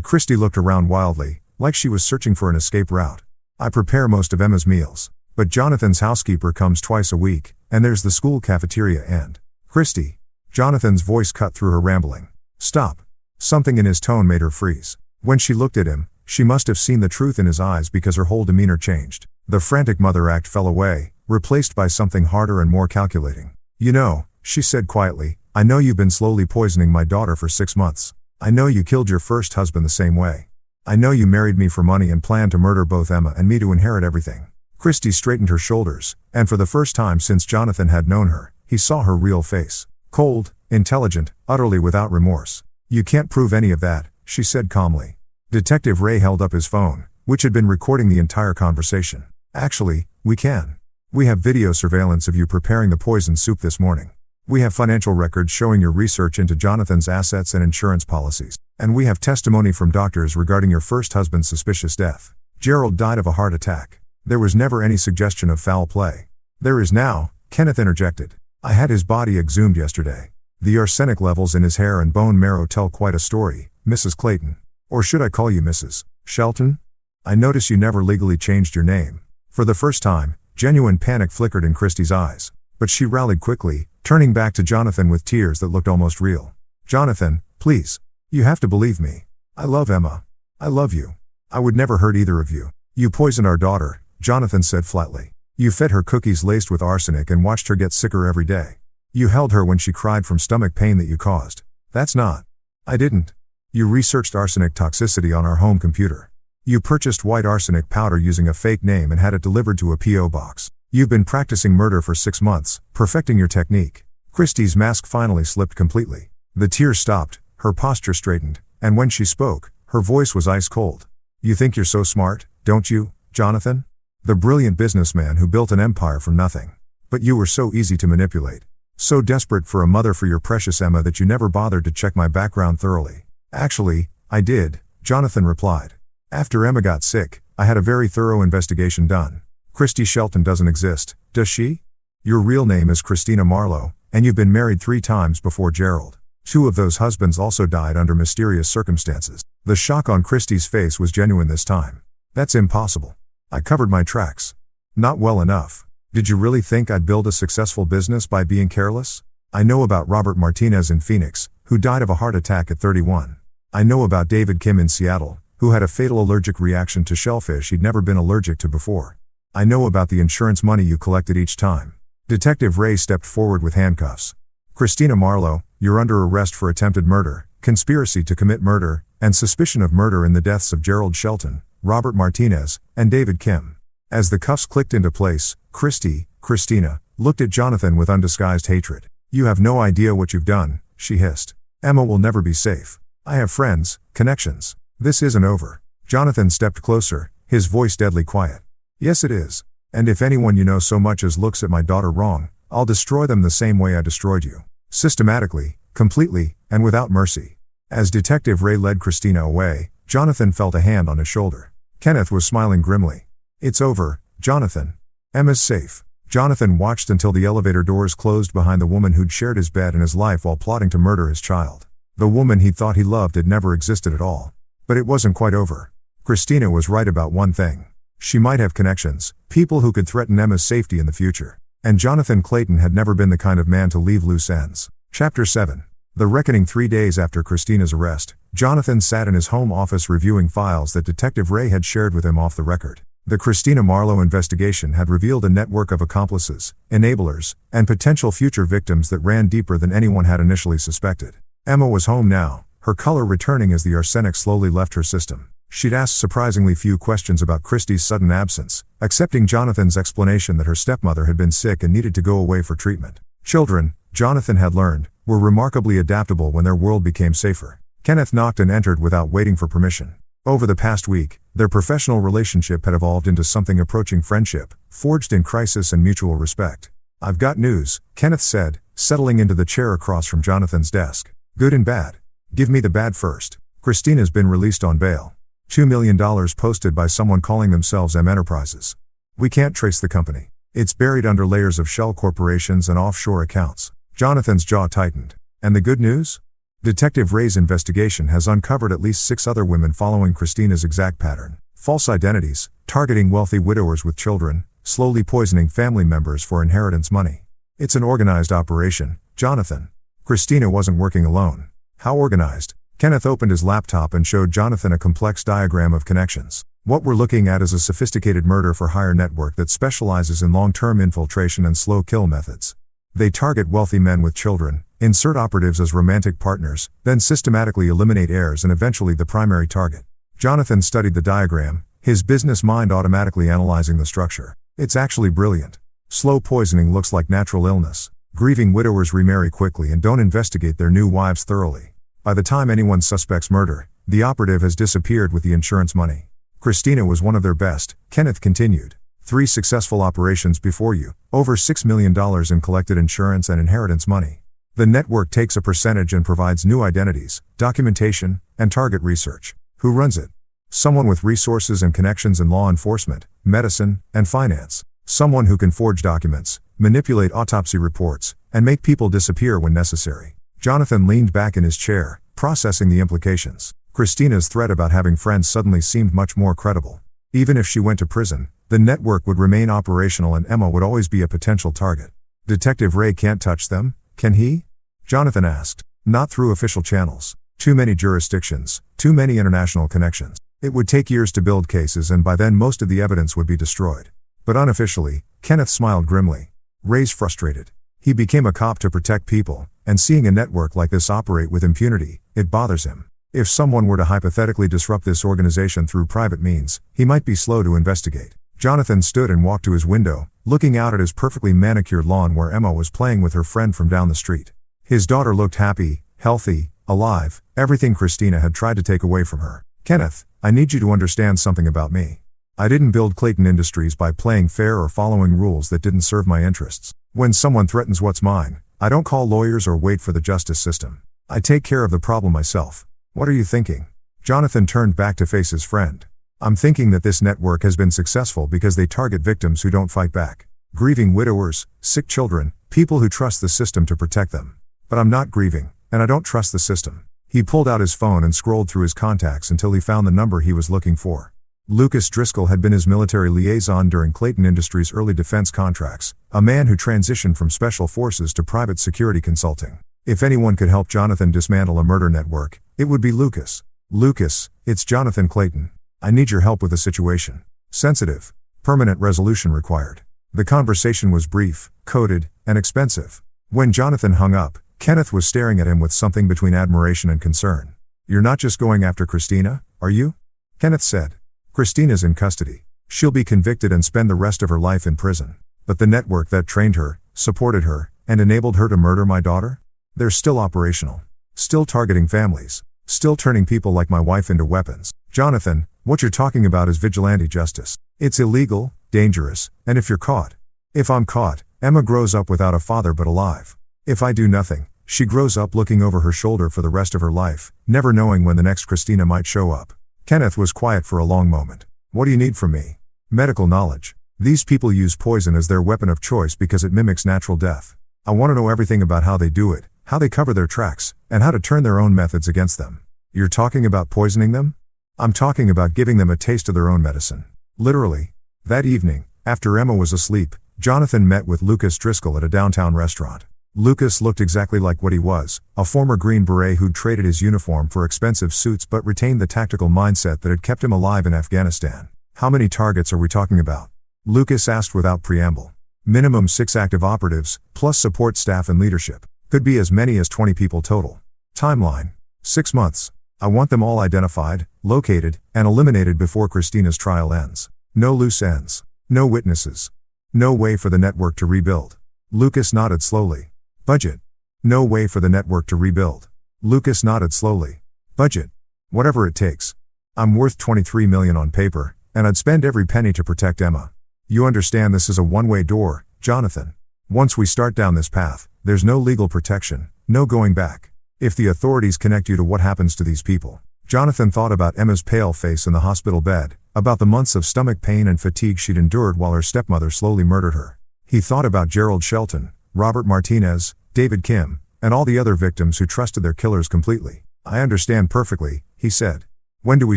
Christy looked around wildly, like she was searching for an escape route. I prepare most of Emma's meals, but Jonathan's housekeeper comes twice a week, and there's the school cafeteria and… Christy. Jonathan's voice cut through her rambling. Stop. Something in his tone made her freeze. When she looked at him, she must have seen the truth in his eyes because her whole demeanor changed. The frantic mother act fell away, replaced by something harder and more calculating. You know, she said quietly, I know you've been slowly poisoning my daughter for 6 months. I know you killed your first husband the same way. I know you married me for money and planned to murder both Emma and me to inherit everything. Christy straightened her shoulders, and for the first time since Jonathan had known her, he saw her real face. Cold, intelligent, utterly without remorse. You can't prove any of that, she said calmly. Detective Ray held up his phone, which had been recording the entire conversation. Actually, we can. We have video surveillance of you preparing the poison soup this morning. We have financial records showing your research into Jonathan's assets and insurance policies. And we have testimony from doctors regarding your first husband's suspicious death. Gerald died of a heart attack. There was never any suggestion of foul play. There is now, Kenneth interjected. I had his body exhumed yesterday. The arsenic levels in his hair and bone marrow tell quite a story, Mrs. Clayton. Or should I call you Mrs. Shelton? I notice you never legally changed your name. For the first time, genuine panic flickered in Christy's eyes. But she rallied quickly, turning back to Jonathan with tears that looked almost real. Jonathan, please. You have to believe me. I love Emma. I love you. I would never hurt either of you. You poisoned our daughter, Jonathan said flatly. You fed her cookies laced with arsenic and watched her get sicker every day. You held her when she cried from stomach pain that you caused. That's not. I didn't. You researched arsenic toxicity on our home computer. You purchased white arsenic powder using a fake name and had it delivered to a P.O. box. You've been practicing murder for 6 months, perfecting your technique. Christy's mask finally slipped completely. The tears stopped, her posture straightened, and when she spoke, her voice was ice cold. You think you're so smart, don't you, Jonathan? The brilliant businessman who built an empire from nothing. But you were so easy to manipulate. So desperate for a mother for your precious Emma that you never bothered to check my background thoroughly. Actually, I did, Jonathan replied. After Emma got sick, I had a very thorough investigation done. Christy Shelton doesn't exist, does she? Your real name is Christina Marlowe, and you've been married 3 times before Gerald. 2 of those husbands also died under mysterious circumstances. The shock on Christy's face was genuine this time. That's impossible. I covered my tracks. Not well enough. Did you really think I'd build a successful business by being careless? I know about Robert Martinez in Phoenix, who died of a heart attack at 31. I know about David Kim in Seattle, who had a fatal allergic reaction to shellfish he'd never been allergic to before. I know about the insurance money you collected each time. Detective Ray stepped forward with handcuffs. Christina Marlowe, you're under arrest for attempted murder, conspiracy to commit murder, and suspicion of murder in the deaths of Gerald Shelton, Robert Martinez, and David Kim. As the cuffs clicked into place, Christina, looked at Jonathan with undisguised hatred. You have no idea what you've done, she hissed. Emma will never be safe. I have friends, connections. This isn't over. Jonathan stepped closer, his voice deadly quiet. Yes it is. And if anyone you know so much as looks at my daughter wrong, I'll destroy them the same way I destroyed you. Systematically, completely, and without mercy. As Detective Ray led Christina away, Jonathan felt a hand on his shoulder. Kenneth was smiling grimly. It's over, Jonathan. Emma's safe. Jonathan watched until the elevator doors closed behind the woman who'd shared his bed and his life while plotting to murder his child. The woman he thought he loved had never existed at all. But it wasn't quite over. Christina was right about one thing. She might have connections, people who could threaten Emma's safety in the future. And Jonathan Clayton had never been the kind of man to leave loose ends. Chapter 7. The reckoning. 3 days after Christina's arrest, Jonathan sat in his home office reviewing files that Detective Ray had shared with him off the record. The Christina Marlowe investigation had revealed a network of accomplices, enablers, and potential future victims that ran deeper than anyone had initially suspected. Emma was home now, her color returning as the arsenic slowly left her system. She'd asked surprisingly few questions about Christy's sudden absence, accepting Jonathan's explanation that her stepmother had been sick and needed to go away for treatment. Children, Jonathan had learned, were remarkably adaptable when their world became safer. Kenneth knocked and entered without waiting for permission. Over the past week, their professional relationship had evolved into something approaching friendship, forged in crisis and mutual respect. I've got news, Kenneth said, settling into the chair across from Jonathan's desk. Good and bad. Give me the bad first. Christina's been released on bail. $2 million posted by someone calling themselves M Enterprises. We can't trace the company. It's buried under layers of shell corporations and offshore accounts. Jonathan's jaw tightened. And the good news? Detective Ray's investigation has uncovered at least 6 other women following Christina's exact pattern. False identities, targeting wealthy widowers with children, slowly poisoning family members for inheritance money. It's an organized operation, Jonathan. Christina wasn't working alone. How organized? Kenneth opened his laptop and showed Jonathan a complex diagram of connections. What we're looking at is a sophisticated murder-for-hire network that specializes in long-term infiltration and slow kill methods. They target wealthy men with children, insert operatives as romantic partners, then systematically eliminate heirs and eventually the primary target. Jonathan studied the diagram, his business mind automatically analyzing the structure. It's actually brilliant. Slow poisoning looks like natural illness. Grieving widowers remarry quickly and don't investigate their new wives thoroughly. By the time anyone suspects murder, the operative has disappeared with the insurance money. Christina was one of their best, Kenneth continued. 3 successful operations before you, over $6 million in collected insurance and inheritance money. The network takes a percentage and provides new identities, documentation, and target research. Who runs it? Someone with resources and connections in law enforcement, medicine, and finance. Someone who can forge documents, manipulate autopsy reports, and make people disappear when necessary. Jonathan leaned back in his chair, processing the implications. Christina's threat about having friends suddenly seemed much more credible. Even if she went to prison, the network would remain operational and Emma would always be a potential target. Detective Ray can't touch them, can he? Jonathan asked. Not through official channels. Too many jurisdictions, too many international connections. It would take years to build cases and by then most of the evidence would be destroyed. But unofficially, Kenneth smiled grimly. Ray's frustrated. He became a cop to protect people, and seeing a network like this operate with impunity, it bothers him. If someone were to hypothetically disrupt this organization through private means, he might be slow to investigate. Jonathan stood and walked to his window, looking out at his perfectly manicured lawn where Emma was playing with her friend from down the street. His daughter looked happy, healthy, alive, everything Christina had tried to take away from her. Kenneth, I need you to understand something about me. I didn't build Clayton Industries by playing fair or following rules that didn't serve my interests. When someone threatens what's mine, I don't call lawyers or wait for the justice system. I take care of the problem myself. What are you thinking? Jonathan turned back to face his friend. I'm thinking that this network has been successful because they target victims who don't fight back. Grieving widowers, sick children, people who trust the system to protect them. But I'm not grieving, and I don't trust the system. He pulled out his phone and scrolled through his contacts until he found the number he was looking for. Lucas Driscoll had been his military liaison during Clayton Industries' early defense contracts, a man who transitioned from special forces to private security consulting. If anyone could help Jonathan dismantle a murder network, it would be Lucas. Lucas, it's Jonathan Clayton. I need your help with a situation. Sensitive. Permanent resolution required. The conversation was brief, coded, and expensive. When Jonathan hung up, Kenneth was staring at him with something between admiration and concern. You're not just going after Christina, are you? Kenneth said. Christina's in custody. She'll be convicted and spend the rest of her life in prison. But the network that trained her, supported her, and enabled her to murder my daughter? They're still operational. Still targeting families. Still turning people like my wife into weapons. Jonathan, what you're talking about is vigilante justice. It's illegal, dangerous, and if you're caught. If I'm caught, Emma grows up without a father but alive. If I do nothing, she grows up looking over her shoulder for the rest of her life, never knowing when the next Christina might show up. Kenneth was quiet for a long moment. What do you need from me? Medical knowledge. These people use poison as their weapon of choice because it mimics natural death. I want to know everything about how they do it, how they cover their tracks, and how to turn their own methods against them. You're talking about poisoning them? I'm talking about giving them a taste of their own medicine. Literally. That evening, after Emma was asleep, Jonathan met with Lucas Driscoll at a downtown restaurant. Lucas looked exactly like what he was, a former Green Beret who'd traded his uniform for expensive suits but retained the tactical mindset that had kept him alive in Afghanistan. How many targets are we talking about? Lucas asked without preamble. Minimum 6 active operatives, plus support staff and leadership. Could be as many as 20 people total. Timeline. 6 months. I want them all identified, located, and eliminated before Christina's trial ends. No loose ends. No witnesses. No way for the network to rebuild. Lucas nodded slowly. Budget. No way for the network to rebuild. Lucas nodded slowly. Budget. Whatever it takes. I'm worth $23 million on paper, and I'd spend every penny to protect Emma. You understand this is a one-way door, Jonathan. Once we start down this path, there's no legal protection, no going back. If the authorities connect you to what happens to these people, Jonathan thought about Emma's pale face in the hospital bed, about the months of stomach pain and fatigue she'd endured while her stepmother slowly murdered her. He thought about Gerald Shelton, Robert Martinez, David Kim, and all the other victims who trusted their killers completely. "I understand perfectly," he said. "When do we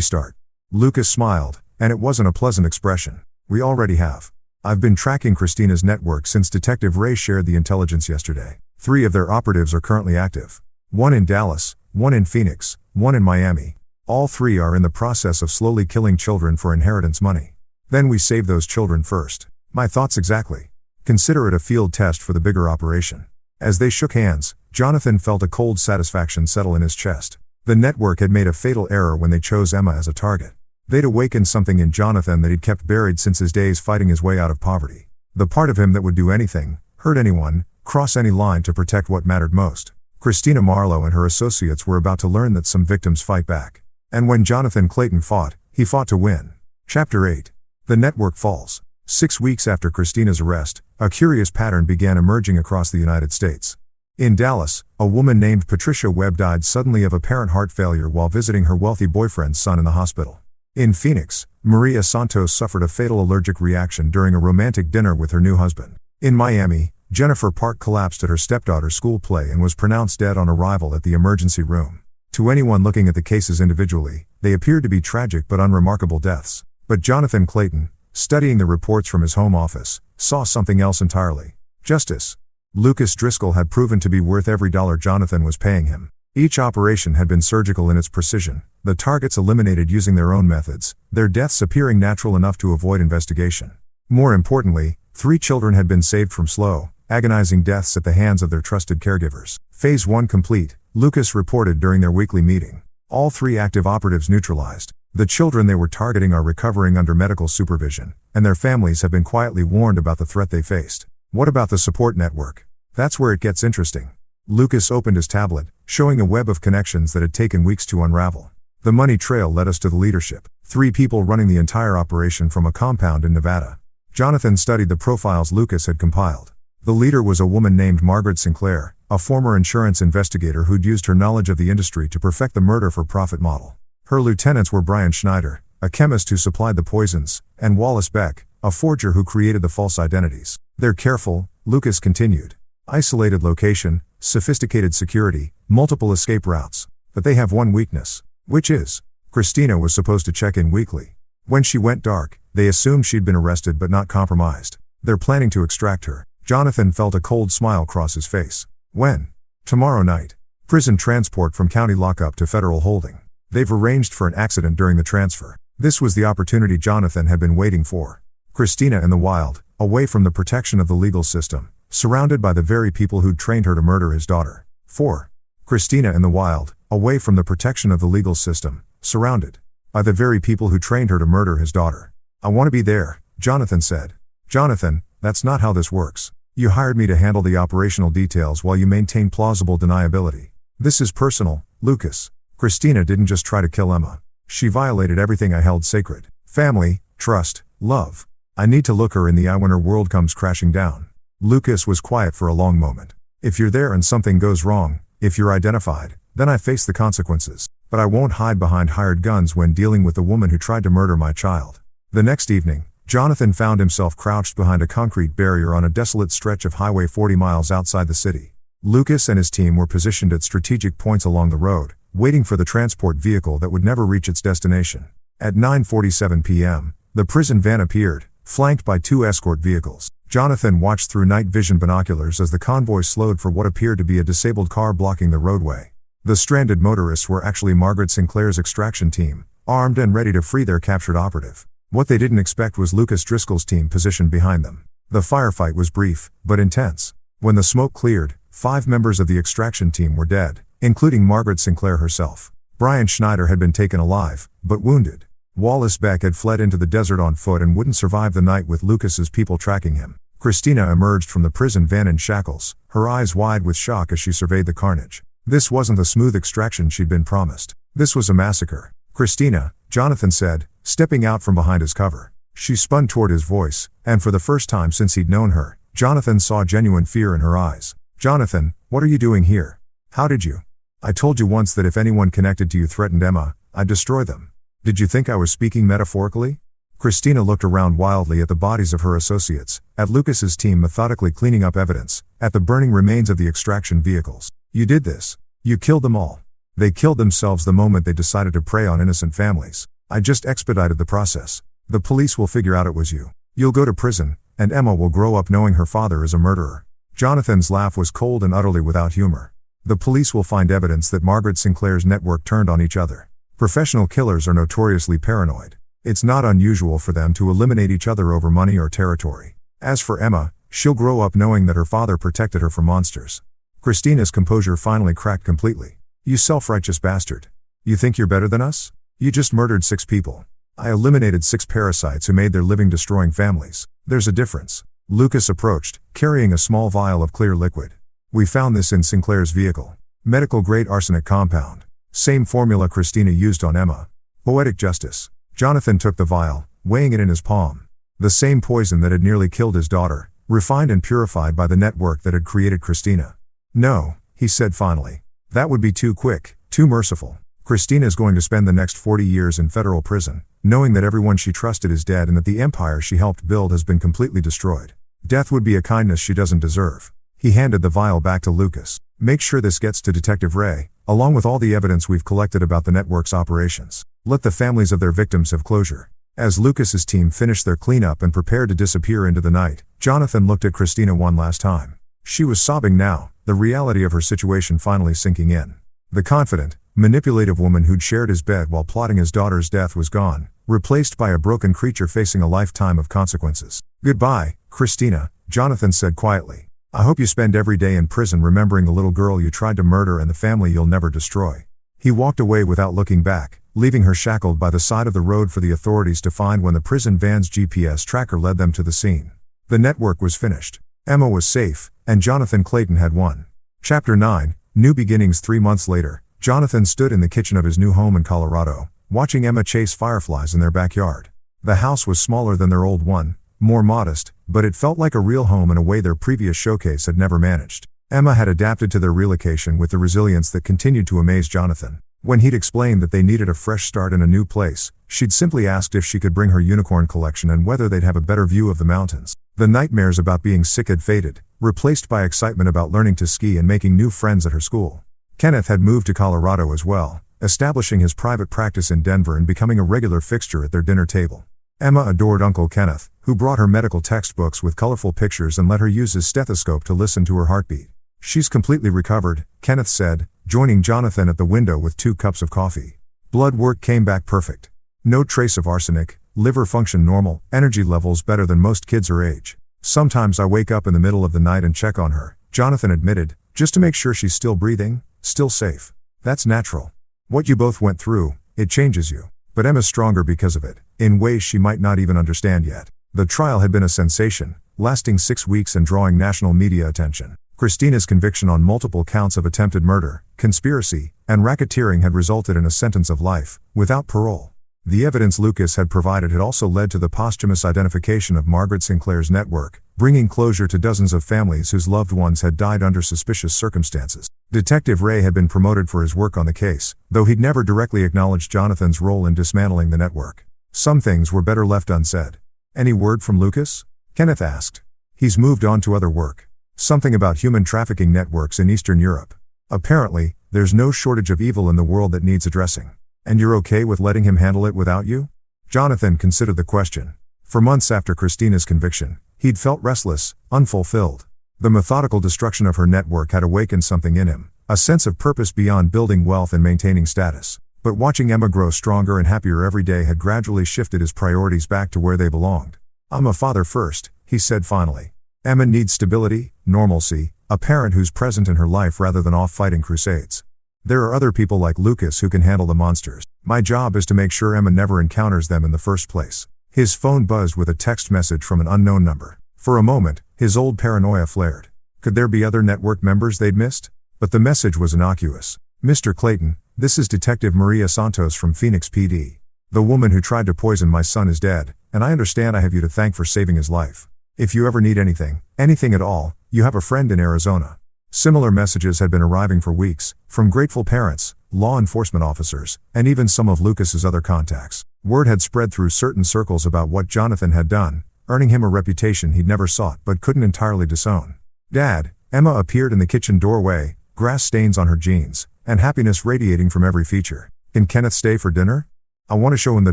start?" Lucas smiled, and it wasn't a pleasant expression. "We already have. I've been tracking Christina's network since Detective Ray shared the intelligence yesterday. 3 of their operatives are currently active. 1 in Dallas, 1 in Phoenix, 1 in Miami. All 3 are in the process of slowly killing children for inheritance money. Then we save those children first." "My thoughts exactly. Consider it a field test for the bigger operation." As they shook hands, Jonathan felt a cold satisfaction settle in his chest. The network had made a fatal error when they chose Emma as a target. They'd awakened something in Jonathan that he'd kept buried since his days fighting his way out of poverty. The part of him that would do anything, hurt anyone, cross any line to protect what mattered most. Christina Marlowe and her associates were about to learn that some victims fight back. And when Jonathan Clayton fought, he fought to win. Chapter 8. The network falls. 6 weeks after Christina's arrest, a curious pattern began emerging across the United States. In Dallas, a woman named Patricia Webb died suddenly of apparent heart failure while visiting her wealthy boyfriend's son in the hospital. In Phoenix, Maria Santos suffered a fatal allergic reaction during a romantic dinner with her new husband. In Miami, Jennifer Park collapsed at her stepdaughter's school play and was pronounced dead on arrival at the emergency room. To anyone looking at the cases individually, they appeared to be tragic but unremarkable deaths. But Jonathan Clayton, studying the reports from his home office, saw something else entirely. Justice. Lucas Driscoll had proven to be worth every dollar Jonathan was paying him. Each operation had been surgical in its precision, the targets eliminated using their own methods, their deaths appearing natural enough to avoid investigation. More importantly, 3 children had been saved from slow, agonizing deaths at the hands of their trusted caregivers. Phase 1 complete, Lucas reported during their weekly meeting. All 3 active operatives neutralized. The children they were targeting are recovering under medical supervision, and their families have been quietly warned about the threat they faced. What about the support network? That's where it gets interesting. Lucas opened his tablet, showing a web of connections that had taken weeks to unravel. The money trail led us to the leadership. 3 people running the entire operation from a compound in Nevada. Jonathan studied the profiles Lucas had compiled. The leader was a woman named Margaret Sinclair, a former insurance investigator who'd used her knowledge of the industry to perfect the murder-for-profit model. Her lieutenants were Brian Schneider, a chemist who supplied the poisons, and Wallace Beck, a forger who created the false identities. "They're careful," Lucas continued. "Isolated location, sophisticated security, multiple escape routes. But they have one weakness. Which is, Christina was supposed to check in weekly. When she went dark, they assumed she'd been arrested but not compromised. They're planning to extract her." Jonathan felt a cold smile cross his face. "When?" "Tomorrow night. Prison transport from county lockup to federal holding. They've arranged for an accident during the transfer." This was the opportunity Jonathan had been waiting for. Christina in the wild, away from the protection of the legal system, surrounded by the very people who'd trained her to murder his daughter. 4. Christina in the wild, away from the protection of the legal system, surrounded by the very people who trained her to murder his daughter. "I want to be there," Jonathan said. "Jonathan, that's not how this works. You hired me to handle the operational details while you maintain plausible deniability. This is personal, Lucas. Christina didn't just try to kill Emma. She violated everything I held sacred. Family, trust, love. I need to look her in the eye when her world comes crashing down." Lucas was quiet for a long moment. "If you're there and something goes wrong, if you're identified, then I face the consequences. But I won't hide behind hired guns when dealing with the woman who tried to murder my child." The next evening, Jonathan found himself crouched behind a concrete barrier on a desolate stretch of Highway 40 miles outside the city. Lucas and his team were positioned at strategic points along the road, waiting for the transport vehicle that would never reach its destination. At 9:47 p.m., the prison van appeared, flanked by 2 escort vehicles. Jonathan watched through night vision binoculars as the convoy slowed for what appeared to be a disabled car blocking the roadway. The stranded motorists were actually Margaret Sinclair's extraction team, armed and ready to free their captured operative. What they didn't expect was Lucas Driscoll's team positioned behind them. The firefight was brief, but intense. When the smoke cleared, 5 members of the extraction team were dead, including Margaret Sinclair herself. Brian Schneider had been taken alive, but wounded. Wallace Beck had fled into the desert on foot and wouldn't survive the night with Lucas's people tracking him. Christina emerged from the prison van in shackles, her eyes wide with shock as she surveyed the carnage. This wasn't the smooth extraction she'd been promised. This was a massacre. "Christina," Jonathan said, stepping out from behind his cover. She spun toward his voice, and for the first time since he'd known her, Jonathan saw genuine fear in her eyes. "Jonathan, what are you doing here? How did you? I told you once that if anyone connected to you threatened Emma, I'd destroy them. Did you think I was speaking metaphorically? Christina looked around wildly at the bodies of her associates, at Lucas's team methodically cleaning up evidence, at the burning remains of the extraction vehicles. You did this. You killed them all. They killed themselves the moment they decided to prey on innocent families. I just expedited the process. The police will figure out it was you. You'll go to prison, and Emma will grow up knowing her father is a murderer. Jonathan's laugh was cold and utterly without humor. The police will find evidence that Margaret Sinclair's network turned on each other. Professional killers are notoriously paranoid. It's not unusual for them to eliminate each other over money or territory. As for Emma, she'll grow up knowing that her father protected her from monsters. Christina's composure finally cracked completely. You self-righteous bastard. You think you're better than us? You just murdered 6 people. I eliminated 6 parasites who made their living destroying families. There's a difference. Lucas approached, carrying a small vial of clear liquid. We found this in Sinclair's vehicle. Medical-grade arsenic compound. Same formula Christina used on Emma. Poetic justice. Jonathan took the vial, weighing it in his palm. The same poison that had nearly killed his daughter, refined and purified by the network that had created Christina. No, he said finally. That would be too quick, too merciful. Christina's going to spend the next 40 years in federal prison, knowing that everyone she trusted is dead and that the empire she helped build has been completely destroyed. Death would be a kindness she doesn't deserve. He handed the vial back to Lucas. Make sure this gets to Detective Ray, along with all the evidence we've collected about the network's operations. Let the families of their victims have closure. As Lucas's team finished their cleanup and prepared to disappear into the night, Jonathan looked at Christina one last time. She was sobbing now, the reality of her situation finally sinking in. The confident, manipulative woman who'd shared his bed while plotting his daughter's death was gone, replaced by a broken creature facing a lifetime of consequences. Goodbye, Christina, Jonathan said quietly. I hope you spend every day in prison remembering the little girl you tried to murder and the family you'll never destroy. He walked away without looking back, leaving her shackled by the side of the road for the authorities to find when the prison van's GPS tracker led them to the scene. The network was finished. Emma was safe, and Jonathan Clayton had won. Chapter 9, New Beginnings. 3 months later, Jonathan stood in the kitchen of his new home in Colorado, watching Emma chase fireflies in their backyard. The house was smaller than their old one, more modest, but it felt like a real home in a way their previous showcase had never managed. Emma had adapted to their relocation with the resilience that continued to amaze Jonathan. When he'd explained that they needed a fresh start in a new place, she'd simply asked if she could bring her unicorn collection and whether they'd have a better view of the mountains. The nightmares about being sick had faded, replaced by excitement about learning to ski and making new friends at her school. Kenneth had moved to Colorado as well, establishing his private practice in Denver and becoming a regular fixture at their dinner table. Emma adored Uncle Kenneth, who brought her medical textbooks with colorful pictures and let her use his stethoscope to listen to her heartbeat. She's completely recovered, Kenneth said, joining Jonathan at the window with 2 cups of coffee. Blood work came back perfect. No trace of arsenic, liver function normal, energy levels better than most kids her age. Sometimes I wake up in the middle of the night and check on her, Jonathan admitted, just to make sure she's still breathing, still safe. That's natural. What you both went through, it changes you. But Emma's stronger because of it, in ways she might not even understand yet. The trial had been a sensation, lasting 6 weeks and drawing national media attention. Christina's conviction on multiple counts of attempted murder, conspiracy, and racketeering had resulted in a sentence of life, without parole. The evidence Lucas had provided had also led to the posthumous identification of Margaret Sinclair's network, bringing closure to dozens of families whose loved ones had died under suspicious circumstances. Detective Ray had been promoted for his work on the case, though he'd never directly acknowledged Jonathan's role in dismantling the network. Some things were better left unsaid. Any word from Lucas? Kenneth asked. He's moved on to other work. Something about human trafficking networks in Eastern Europe. Apparently, there's no shortage of evil in the world that needs addressing. And you're okay with letting him handle it without you? Jonathan considered the question. For months after Christina's conviction, he'd felt restless, unfulfilled. The methodical destruction of her network had awakened something in him, a sense of purpose beyond building wealth and maintaining status. But watching Emma grow stronger and happier every day had gradually shifted his priorities back to where they belonged. I'm a father first, he said finally. Emma needs stability, normalcy, a parent who's present in her life rather than off fighting crusades. There are other people like Lucas who can handle the monsters. My job is to make sure Emma never encounters them in the first place. His phone buzzed with a text message from an unknown number. For a moment, his old paranoia flared. Could there be other network members they'd missed? But the message was innocuous. Mr. Clayton, this is Detective Maria Santos from Phoenix PD. The woman who tried to poison my son is dead, and I understand I have you to thank for saving his life. If you ever need anything at all, you have a friend in Arizona. Similar messages had been arriving for weeks, from grateful parents, law enforcement officers, and even some of Lucas's other contacts. Word had spread through certain circles about what Jonathan had done, earning him a reputation he'd never sought but couldn't entirely disown. "Dad," Emma appeared in the kitchen doorway, grass stains on her jeans, and happiness radiating from every feature. "Can Kenneth stay for dinner? I want to show him the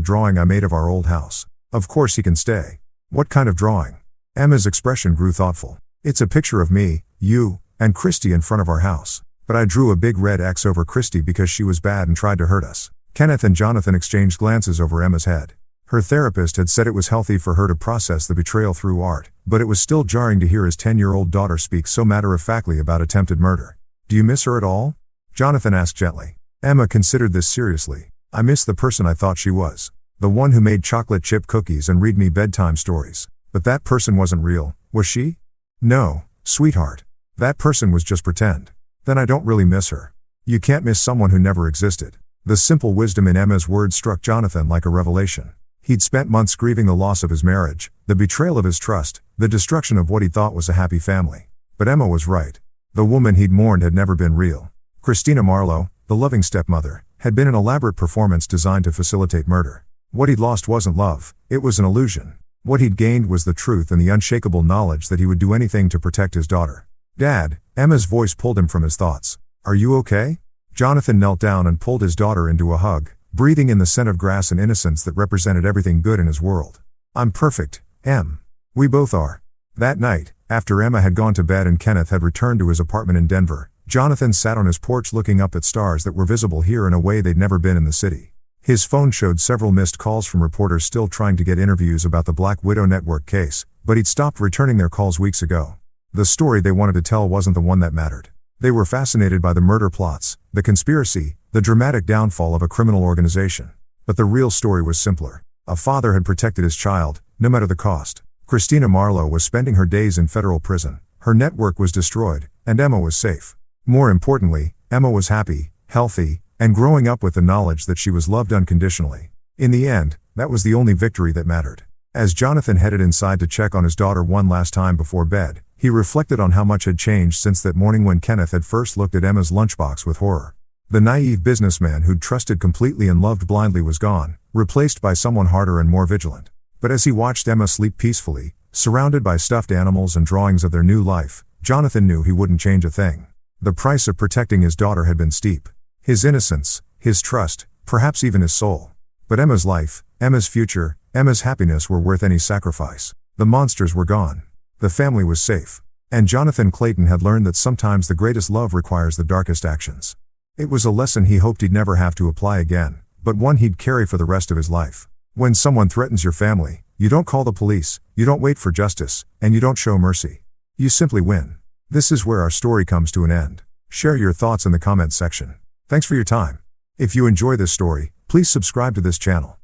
drawing I made of our old house." "Of course he can stay." "What kind of drawing?" Emma's expression grew thoughtful. "It's a picture of me, you, and Christy in front of our house. But I drew a big red X over Christy because she was bad and tried to hurt us." Kenneth and Jonathan exchanged glances over Emma's head. Her therapist had said it was healthy for her to process the betrayal through art, but it was still jarring to hear his 10-year-old daughter speak so matter-of-factly about attempted murder. "Do you miss her at all?" Jonathan asked gently. Emma considered this seriously. "I miss the person I thought she was. The one who made chocolate chip cookies and read me bedtime stories. But that person wasn't real, was she?" "No, sweetheart. That person was just pretend." "Then I don't really miss her." "You can't miss someone who never existed." The simple wisdom in Emma's words struck Jonathan like a revelation. He'd spent months grieving the loss of his marriage, the betrayal of his trust, the destruction of what he thought was a happy family. But Emma was right. The woman he'd mourned had never been real. Christina Marlowe, the loving stepmother, had been an elaborate performance designed to facilitate murder. What he'd lost wasn't love, it was an illusion. What he'd gained was the truth and the unshakable knowledge that he would do anything to protect his daughter. "Dad," Emma's voice pulled him from his thoughts. "Are you okay?" Jonathan knelt down and pulled his daughter into a hug, breathing in the scent of grass and innocence that represented everything good in his world. "I'm perfect, Em. We both are." That night, after Emma had gone to bed and Kenneth had returned to his apartment in Denver, Jonathan sat on his porch looking up at stars that were visible here in a way they'd never been in the city. His phone showed several missed calls from reporters still trying to get interviews about the Black Widow Network case, but he'd stopped returning their calls weeks ago. The story they wanted to tell wasn't the one that mattered. They were fascinated by the murder plots, the conspiracy, the dramatic downfall of a criminal organization. But the real story was simpler. A father had protected his child, no matter the cost. Christina Marlowe was spending her days in federal prison, her network was destroyed, and Emma was safe. More importantly, Emma was happy, healthy, and growing up with the knowledge that she was loved unconditionally. In the end, that was the only victory that mattered. As Jonathan headed inside to check on his daughter one last time before bed, he reflected on how much had changed since that morning when Kenneth had first looked at Emma's lunchbox with horror. The naive businessman who'd trusted completely and loved blindly was gone, replaced by someone harder and more vigilant. But as he watched Emma sleep peacefully, surrounded by stuffed animals and drawings of their new life, Jonathan knew he wouldn't change a thing. The price of protecting his daughter had been steep. His innocence, his trust, perhaps even his soul. But Emma's life, Emma's future, Emma's happiness were worth any sacrifice. The monsters were gone. The family was safe. And Jonathan Clayton had learned that sometimes the greatest love requires the darkest actions. It was a lesson he hoped he'd never have to apply again, but one he'd carry for the rest of his life. When someone threatens your family, you don't call the police, you don't wait for justice, and you don't show mercy. You simply win. This is where our story comes to an end. Share your thoughts in the comments section. Thanks for your time. If you enjoy this story, please subscribe to this channel.